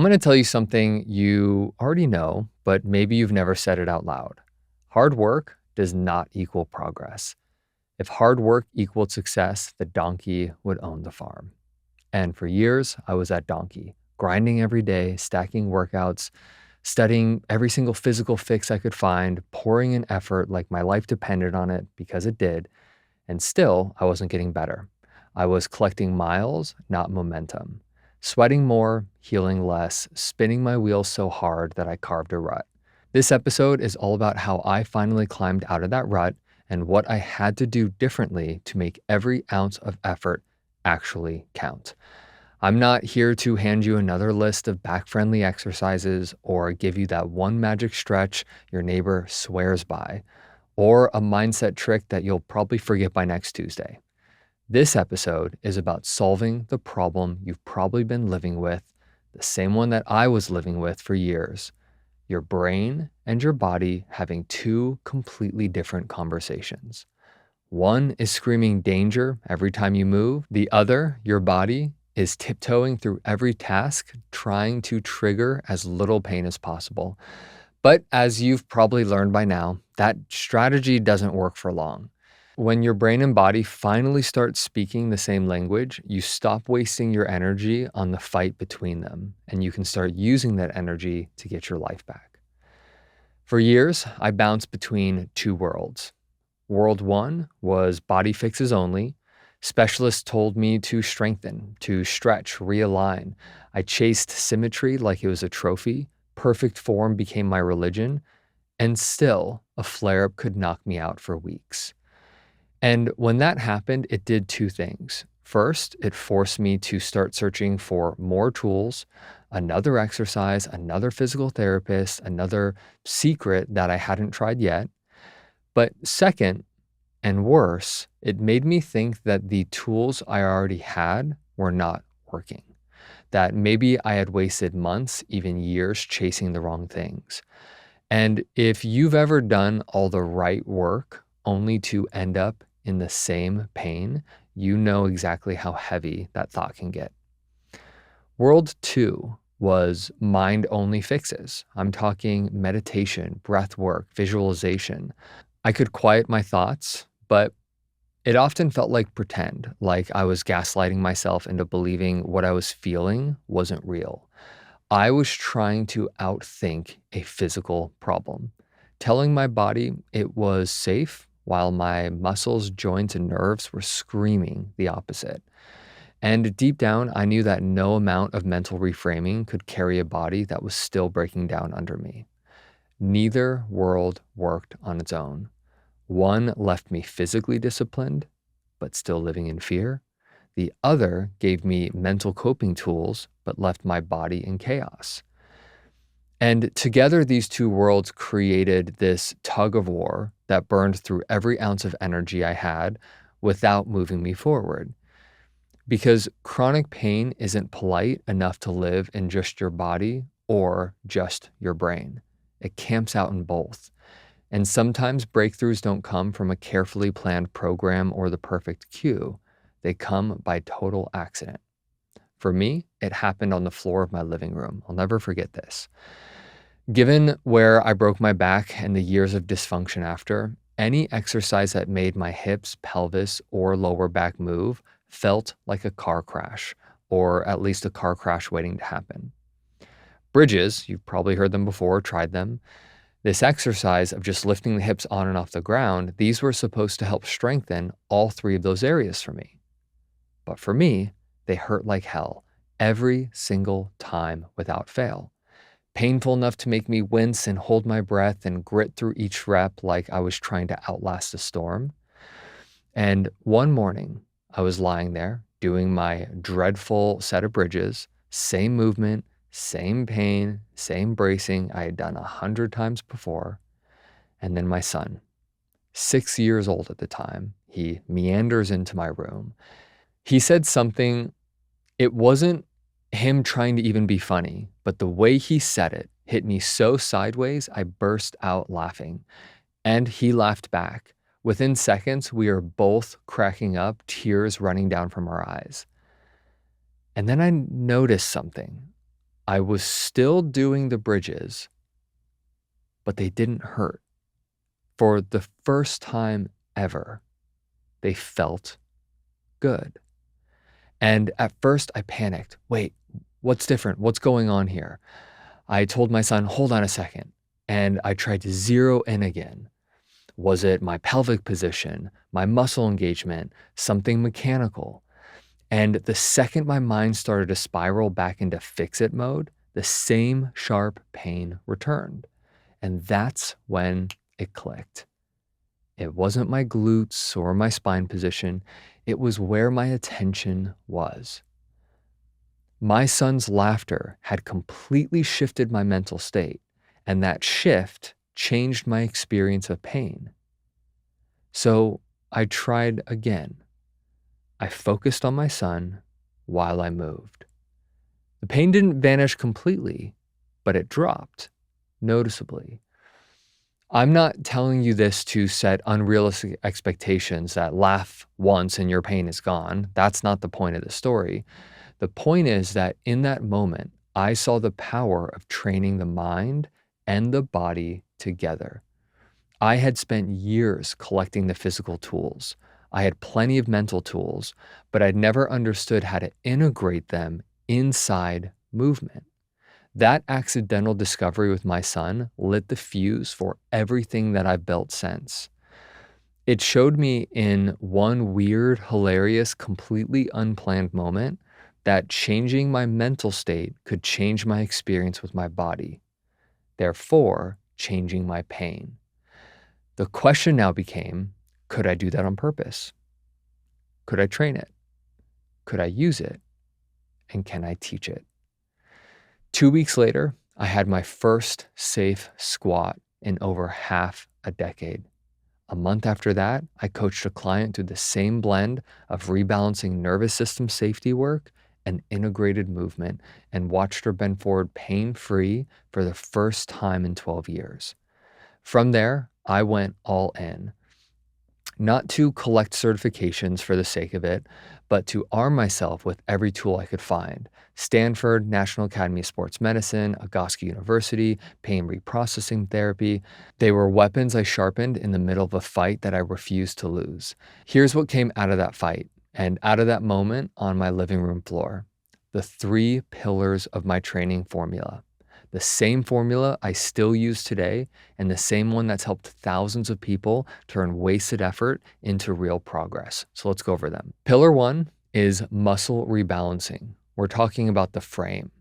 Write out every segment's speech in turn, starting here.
I'm going to tell you something you already know, but maybe you've never said it out loud. Hard work does not equal progress. If hard work equaled success, the donkey would own the farm. And for years, I was that donkey, grinding every day, stacking workouts, studying every single physical fix I could find, pouring in effort like my life depended on it because it did. And still, I wasn't getting better. I was collecting miles, not momentum. Sweating more, healing less, spinning my wheels so hard that I carved a rut. This episode is all about how I finally climbed out of that rut and what I had to do differently to make every ounce of effort actually count. I'm not here to hand you another list of back-friendly exercises or give you that one magic stretch your neighbor swears by, or a mindset trick that you'll probably forget by next Tuesday. This episode is about solving the problem you've probably been living with, the same one that I was living with for years. Your brain and your body having two completely different conversations. One is screaming danger every time you move. The other, your body, is tiptoeing through every task, trying to trigger as little pain as possible. But as you've probably learned by now, that strategy doesn't work for long. When your brain and body finally start speaking the same language, you stop wasting your energy on the fight between them, and you can start using that energy to get your life back. For years, I bounced between two worlds. World one was body fixes only. Specialists told me to strengthen, to stretch, realign. I chased symmetry like it was a trophy. Perfect form became my religion. And still, a flare-up could knock me out for weeks. And when that happened, it did two things. First, it forced me to start searching for more tools, another exercise, another physical therapist, another secret that I hadn't tried yet. But second, and worse, it made me think that the tools I already had were not working, that maybe I had wasted months, even years, chasing the wrong things. And if you've ever done all the right work only to end up in the same pain, you know exactly how heavy that thought can get. World two was mind-only fixes. I'm talking meditation, breath work, visualization. I could quiet my thoughts, but it often felt like pretend, like I was gaslighting myself into believing what I was feeling wasn't real. I was trying to outthink a physical problem, telling my body it was safe while my muscles, joints, and nerves were screaming the opposite. And deep down, I knew that no amount of mental reframing could carry a body that was still breaking down under me. Neither world worked on its own. One left me physically disciplined, but still living in fear. The other gave me mental coping tools, but left my body in chaos. And together, these two worlds created this tug of war that burned through every ounce of energy I had without moving me forward. Because chronic pain isn't polite enough to live in just your body or just your brain. It camps out in both. And sometimes breakthroughs don't come from a carefully planned program or the perfect cue. They come by total accident. For me, it happened on the floor of my living room. I'll never forget this. Given where I broke my back and the years of dysfunction after, any exercise that made my hips, pelvis, or lower back move felt like a car crash, or at least a car crash waiting to happen. Bridges, you've probably heard them before, tried them. This exercise of just lifting the hips on and off the ground, these were supposed to help strengthen all three of those areas for me. But for me, they hurt like hell every single time without fail. Painful enough to make me wince and hold my breath and grit through each rep like I was trying to outlast a storm. And one morning, I was lying there doing my dreadful set of bridges, same movement, same pain, same bracing I had done 100 times before. And then my son, 6 years old at the time, he meanders into my room. He said something, it wasn't him trying to even be funny, but the way he said it hit me so sideways, I burst out laughing. And he laughed back. Within seconds, we are both cracking up, tears running down from our eyes. And then I noticed something. I was still doing the bridges, but they didn't hurt. For the first time ever, they felt good. And at first I panicked. Wait, what's different? What's going on here? I told my son, hold on a second. And I tried to zero in again. Was it my pelvic position, my muscle engagement, something mechanical? And the second my mind started to spiral back into fix-it mode, the same sharp pain returned. And that's when it clicked. It wasn't my glutes or my spine position. It was where my attention was. My son's laughter had completely shifted my mental state, and that shift changed my experience of pain. So I tried again. I focused on my son while I moved. The pain didn't vanish completely, but it dropped noticeably. I'm not telling you this to set unrealistic expectations that laugh once and your pain is gone. That's not the point of the story. The point is that in that moment, I saw the power of training the mind and the body together. I had spent years collecting the physical tools. I had plenty of mental tools, but I'd never understood how to integrate them inside movement. That accidental discovery with my son lit the fuse for everything that I've built since. It showed me in one weird, hilarious, completely unplanned moment that changing my mental state could change my experience with my body, therefore changing my pain. The question now became, could I do that on purpose? Could I train it? Could I use it? And can I teach it? 2 weeks later, I had my first safe squat in over half a decade. A month after that, I coached a client through the same blend of rebalancing nervous system safety work and integrated movement and watched her bend forward pain-free for the first time in 12 years. From there, I went all in. Not to collect certifications for the sake of it, but to arm myself with every tool I could find. Stanford, National Academy of Sports Medicine, Augusta University, pain reprocessing therapy. They were weapons I sharpened in the middle of a fight that I refused to lose. Here's what came out of that fight and out of that moment on my living room floor. The 3 pillars of my training formula. The same formula I still use today, and the same one that's helped thousands of people turn wasted effort into real progress. So let's go over them. Pillar 1 is muscle rebalancing. We're talking about the frame.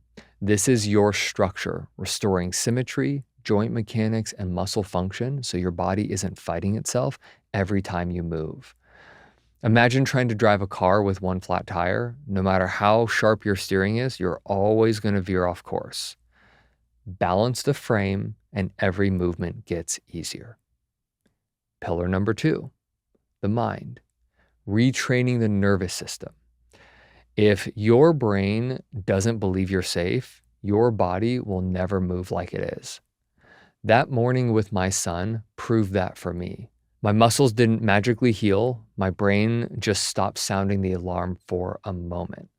This is your structure, restoring symmetry, joint mechanics, and muscle function so your body isn't fighting itself every time you move. Imagine trying to drive a car with one flat tire. No matter how sharp your steering is, you're always going to veer off course. Balance the frame and every movement gets easier. Pillar number 2, the mind. Retraining the nervous system. If your brain doesn't believe you're safe, your body will never move like it is. That morning with my son proved that for me. My muscles didn't magically heal. My brain just stopped sounding the alarm for a moment.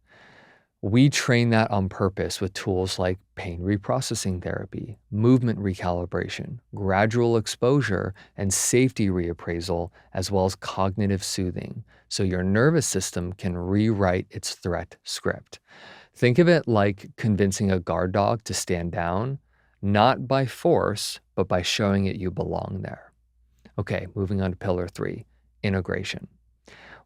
We train that on purpose with tools like pain reprocessing therapy, movement recalibration, gradual exposure, and safety reappraisal, as well as cognitive soothing, so your nervous system can rewrite its threat script. Think of it like convincing a guard dog to stand down, not by force, but by showing it you belong there. Okay, moving on to pillar 3, integration.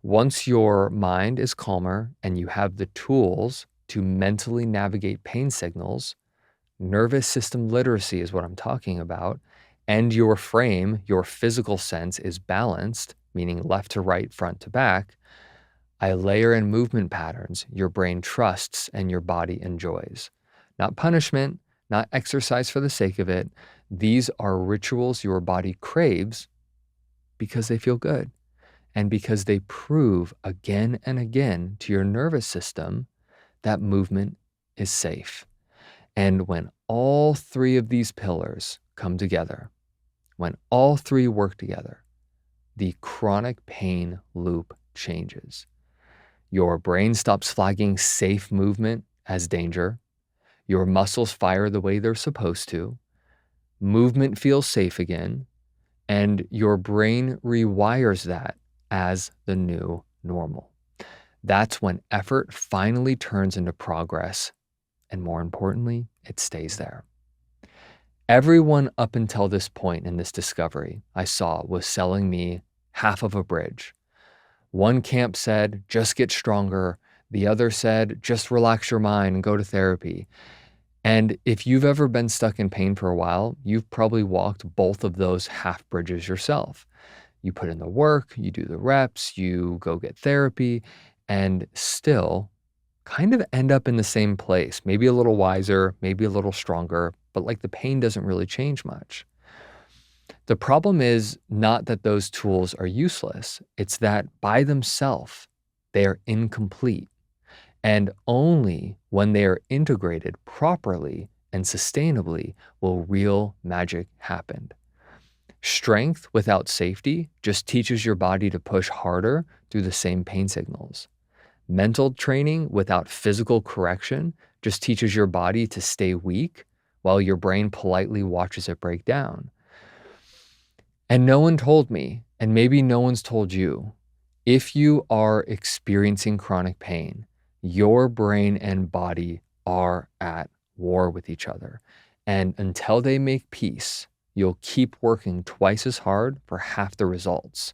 Once your mind is calmer and you have the tools to mentally navigate pain signals, nervous system literacy is what I'm talking about, and your frame, your physical sense is balanced, meaning left to right, front to back, I layer in movement patterns your brain trusts and your body enjoys. Not punishment, not exercise for the sake of it. These are rituals your body craves because they feel good. And because they prove again and again to your nervous system that movement is safe. And when all 3 of these pillars come together, when all 3 work together, the chronic pain loop changes. Your brain stops flagging safe movement as danger. Your muscles fire the way they're supposed to. Movement feels safe again. And your brain rewires that as the new normal. That's when effort finally turns into progress. And more importantly, it stays there. Everyone up until this point in this discovery I saw was selling me half of a bridge. One camp said, just get stronger. The other said, just relax your mind and go to therapy. And if you've ever been stuck in pain for a while, you've probably walked both of those half bridges yourself. You put in the work, you do the reps, you go get therapy, and still kind of end up in the same place. Maybe a little wiser, maybe a little stronger, but like the pain doesn't really change much. The problem is not that those tools are useless. It's that by themselves, they are incomplete. And only when they are integrated properly and sustainably will real magic happen. Strength without safety just teaches your body to push harder through the same pain signals. Mental training without physical correction just teaches your body to stay weak while your brain politely watches it break down. And no one told me, and maybe no one's told you, if you are experiencing chronic pain, your brain and body are at war with each other. And until they make peace, you'll keep working twice as hard for half the results.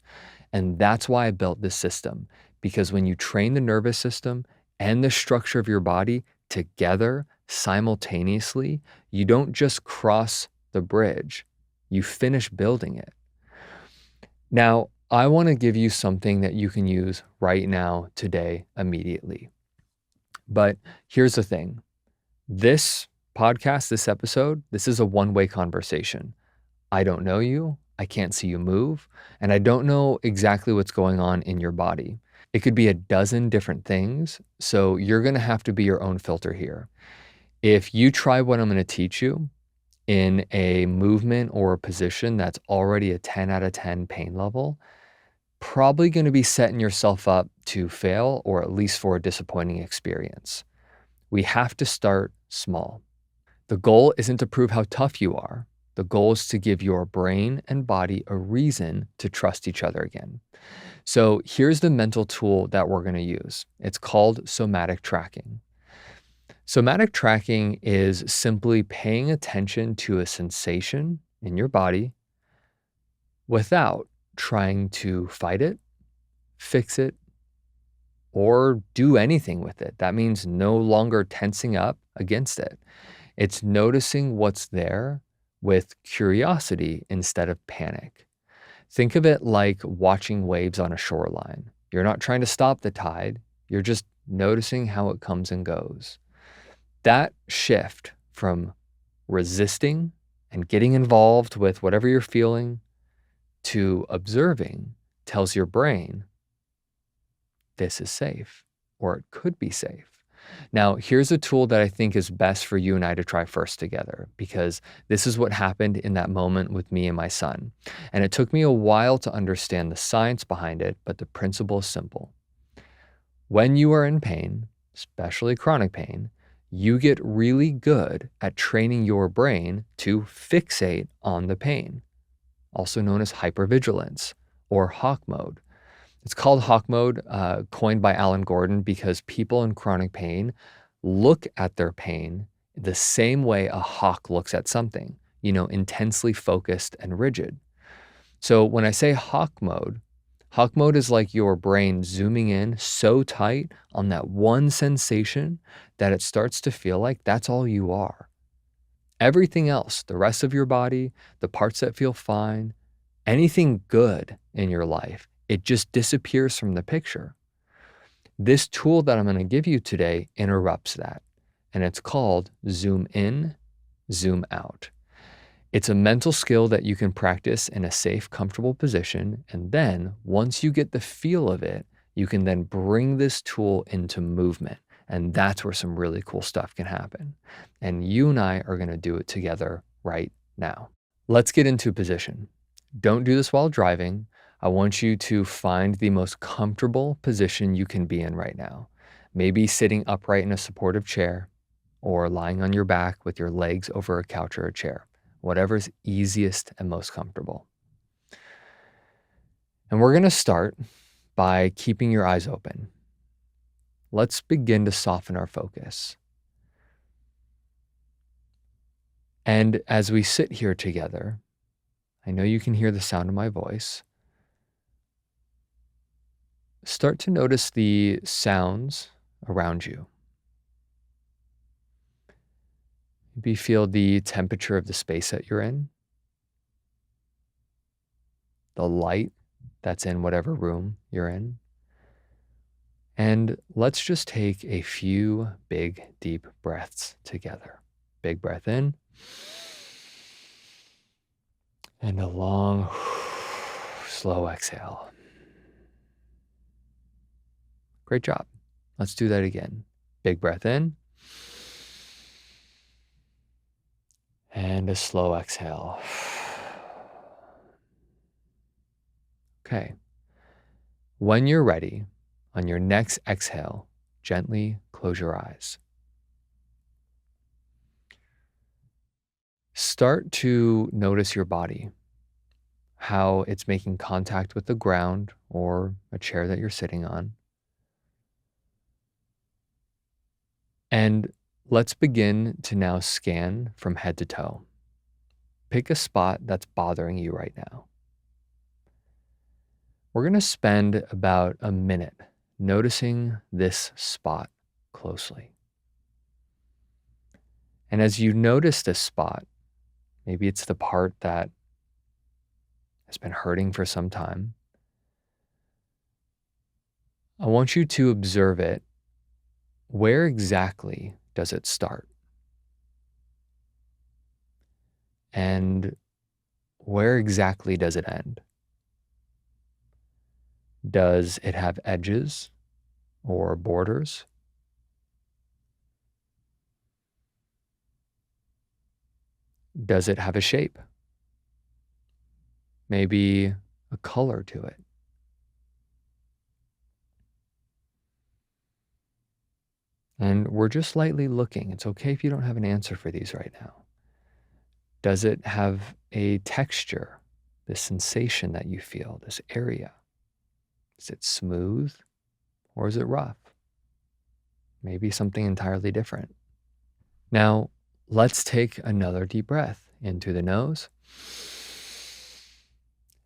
And that's why I built this system, because when you train the nervous system and the structure of your body together simultaneously, you don't just cross the bridge, you finish building it. Now, I want to give you something that you can use right now, today, immediately. But here's the thing. This podcast, this episode, this is a one-way conversation. I don't know you, I can't see you move, and I don't know exactly what's going on in your body. It could be a dozen different things, so you're going to have to be your own filter here. If you try what I'm going to teach you in a movement or a position that's already a 10 out of 10 pain level, probably going to be setting yourself up to fail, or at least for a disappointing experience. We have to start small. The goal isn't to prove how tough you are. The goal is to give your brain and body a reason to trust each other again. So here's the mental tool that we're going to use. It's called somatic tracking. Somatic tracking is simply paying attention to a sensation in your body without trying to fight it, fix it, or do anything with it. That means no longer tensing up against it. It's noticing what's there with curiosity instead of panic. Think of it like watching waves on a shoreline. You're not trying to stop the tide, you're just noticing how it comes and goes. That shift from resisting and getting involved with whatever you're feeling to observing tells your brain this is safe, or it could be safe. Now, here's a tool that I think is best for you and I to try first together, because this is what happened in that moment with me and my son. And it took me a while to understand the science behind it, but the principle is simple. When you are in pain, especially chronic pain, you get really good at training your brain to fixate on the pain, also known as hypervigilance or hawk mode. It's called hawk mode, coined by Alan Gordon, because people in chronic pain look at their pain the same way a hawk looks at something, intensely focused and rigid. So when I say hawk mode is like your brain zooming in so tight on that one sensation that it starts to feel like that's all you are. Everything else, the rest of your body, the parts that feel fine, anything good in your life, it just disappears from the picture. This tool that I'm going to give you today interrupts that, and it's called zoom in, zoom out. It's a mental skill that you can practice in a safe, comfortable position, and then once you get the feel of it, you can then bring this tool into movement, and that's where some really cool stuff can happen. And you and I are going to do it together right now. Let's get into position. Don't do this while driving. I want you to find the most comfortable position you can be in right now. Maybe sitting upright in a supportive chair, or lying on your back with your legs over a couch or a chair, whatever's easiest and most comfortable. And we're going to start by keeping your eyes open. Let's begin to soften our focus. And as we sit here together, I know you can hear the sound of my voice. Start to notice the sounds around you. Maybe feel the temperature of the space that you're in, the light that's in whatever room you're in. And let's just take a few big, deep breaths together. Big breath in. And a long, slow exhale. Great job. Let's do that again. Big breath in. And a slow exhale. Okay. When you're ready, on your next exhale, gently close your eyes. Start to notice your body, how it's making contact with the ground or a chair that you're sitting on. And let's begin to now scan from head to toe. Pick a spot that's bothering you right now. We're going to spend about a minute noticing this spot closely. And as you notice this spot, maybe it's the part that has been hurting for some time, I want you to observe it. Where exactly does it start? And where exactly does it end? Does it have edges or borders? Does it have a shape? Maybe a color to it? And we're just lightly looking. It's okay if you don't have an answer for these right now. Does it have a texture, this sensation that you feel, this area? Is it smooth or is it rough? Maybe something entirely different. Now, let's take another deep breath into the nose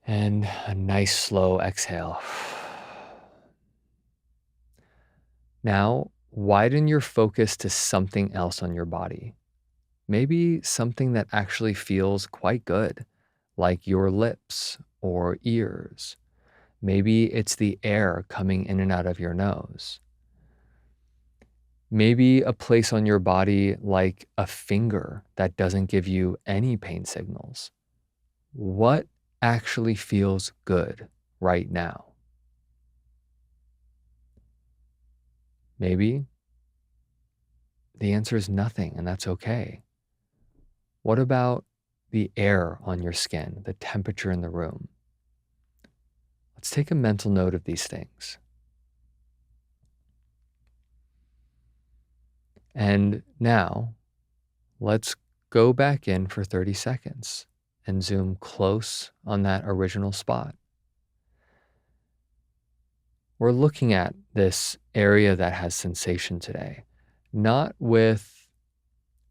and a nice slow exhale. Now, widen your focus to something else on your body. Maybe something that actually feels quite good, like your lips or ears. Maybe it's the air coming in and out of your nose. Maybe a place on your body like a finger that doesn't give you any pain signals. What actually feels good right now? Maybe the answer is nothing, and that's okay. What about the air on your skin, the temperature in the room? Let's take a mental note of these things. And now let's go back in for 30 seconds and zoom close on that original spot. We're looking at this area that has sensation today, not with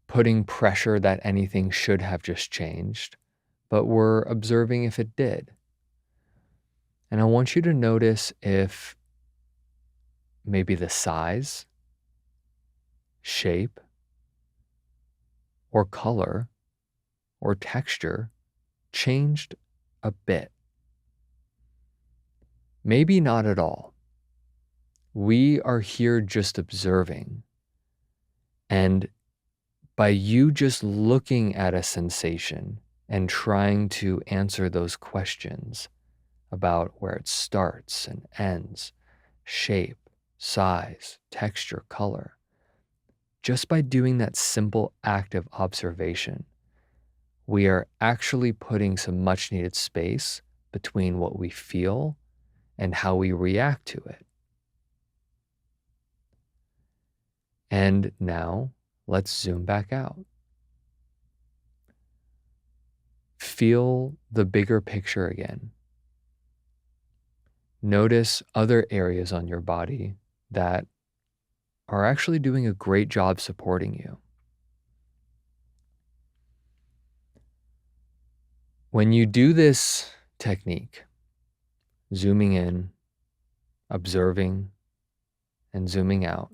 putting pressure that anything should have just changed, but we're observing if it did. And I want you to notice if maybe the size, shape, or color, or texture changed a bit. Maybe not at all. We are here just observing. And by you just looking at a sensation and trying to answer those questions about where it starts and ends, shape, size, texture, color, just by doing that simple act of observation, we are actually putting some much needed space between what we feel and how we react to it. And now Let's zoom back out. Feel the bigger picture again. Notice other areas on your body that are actually doing a great job supporting you. When you do this technique, zooming in, observing, and zooming out,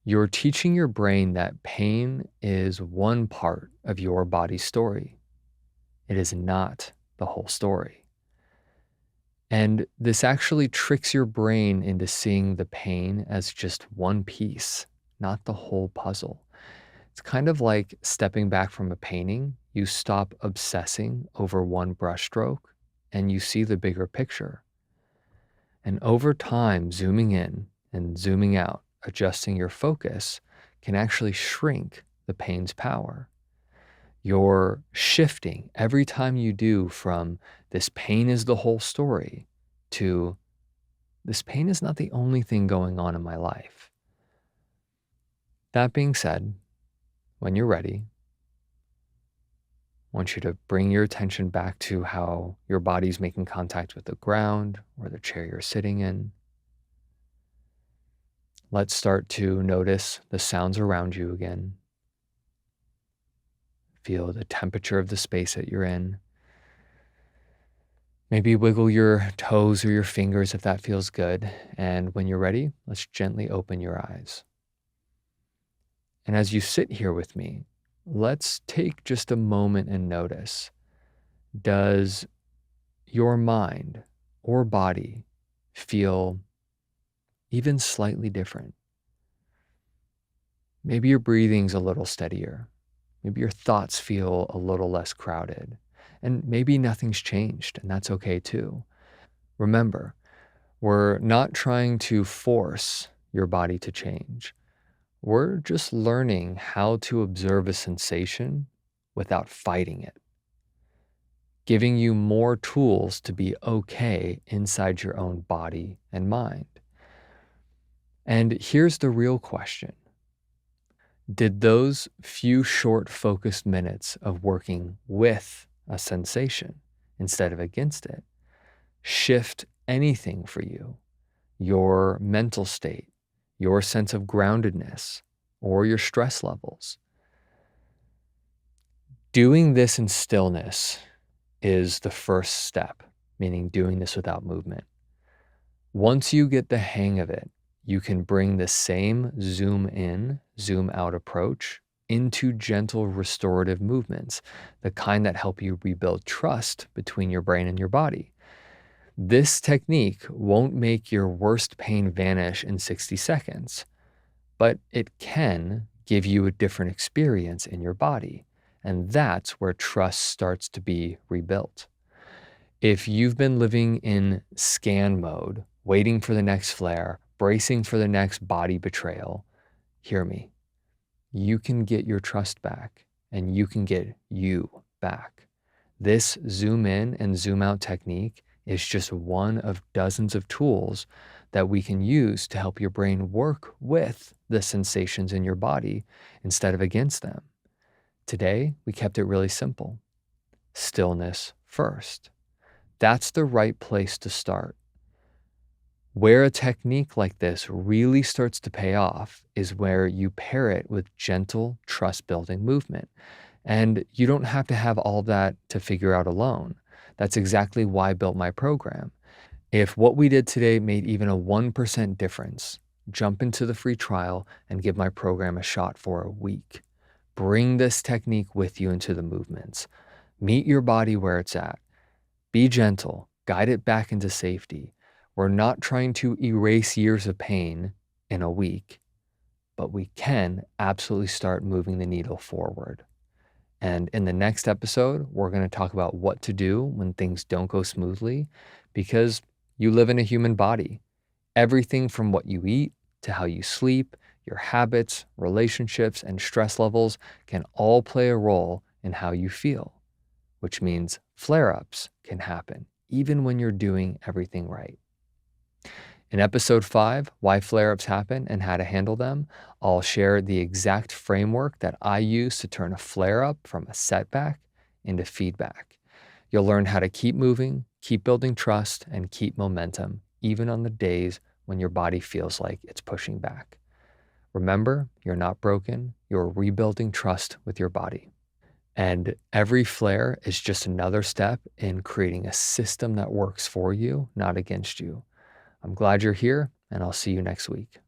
you're teaching your brain that pain is one part of your body's story. It is not the whole story. And this actually tricks your brain into seeing the pain as just one piece, not the whole puzzle. It's kind of like stepping back from a painting. You stop obsessing over one brushstroke and you see the bigger picture. And over time, zooming in and zooming out, adjusting your focus can actually shrink the pain's power. You're shifting every time you do from this pain is the whole story to this pain is not the only thing going on in my life. That being said, when you're ready, I want you to bring your attention back to how your body's making contact with the ground or the chair you're sitting in. Let's start to notice the sounds around you again. Feel the temperature of the space that you're in. Maybe wiggle your toes or your fingers if that feels good. And when you're ready, let's gently open your eyes. And as you sit here with me, let's take just a moment and notice. Does your mind or body feel even slightly different? Maybe your breathing's a little steadier. Maybe your thoughts feel a little less crowded. And maybe nothing's changed, and that's okay too. Remember, we're not trying to force your body to change. We're just learning how to observe a sensation without fighting it, giving you more tools to be okay inside your own body and mind. And here's the real question. Did those few short focused minutes of working with a sensation instead of against it shift anything for you? Your mental state, your sense of groundedness, or your stress levels? Doing this in stillness is the first step, meaning doing this without movement. Once you get the hang of it, you can bring the same zoom in, zoom out approach into gentle restorative movements, the kind that help you rebuild trust between your brain and your body. This technique won't make your worst pain vanish in 60 seconds, but it can give you a different experience in your body. And that's where trust starts to be rebuilt. If you've been living in scan mode, waiting for the next flare, bracing for the next body betrayal, hear me. You can get your trust back and you can get you back. This zoom in and zoom out technique is just one of dozens of tools that we can use to help your brain work with the sensations in your body instead of against them. Today, we kept it really simple. Stillness first. That's the right place to start. Where a technique like this really starts to pay off is where you pair it with gentle, trust-building movement. And you don't have to have all that to figure out alone. That's exactly why I built my program. If what we did today made even a 1% difference, jump into the free trial and give my program a shot for a week. Bring this technique with you into the movements. Meet your body where it's at. Be gentle, guide it back into safety. We're not trying to erase years of pain in a week, but we can absolutely start moving the needle forward. And in the next episode, we're going to talk about what to do when things don't go smoothly, because you live in a human body. Everything from what you eat to how you sleep, your habits, relationships, and stress levels can all play a role in how you feel, which means flare-ups can happen even when you're doing everything right. In episode 5, Why Flare Ups Happen and How to Handle Them, I'll share the exact framework that I use to turn a flare up from a setback into feedback. You'll learn how to keep moving, keep building trust, and keep momentum, even on the days when your body feels like it's pushing back. Remember, you're not broken, you're rebuilding trust with your body. And every flare is just another step in creating a system that works for you, not against you. I'm glad you're here, and I'll see you next week.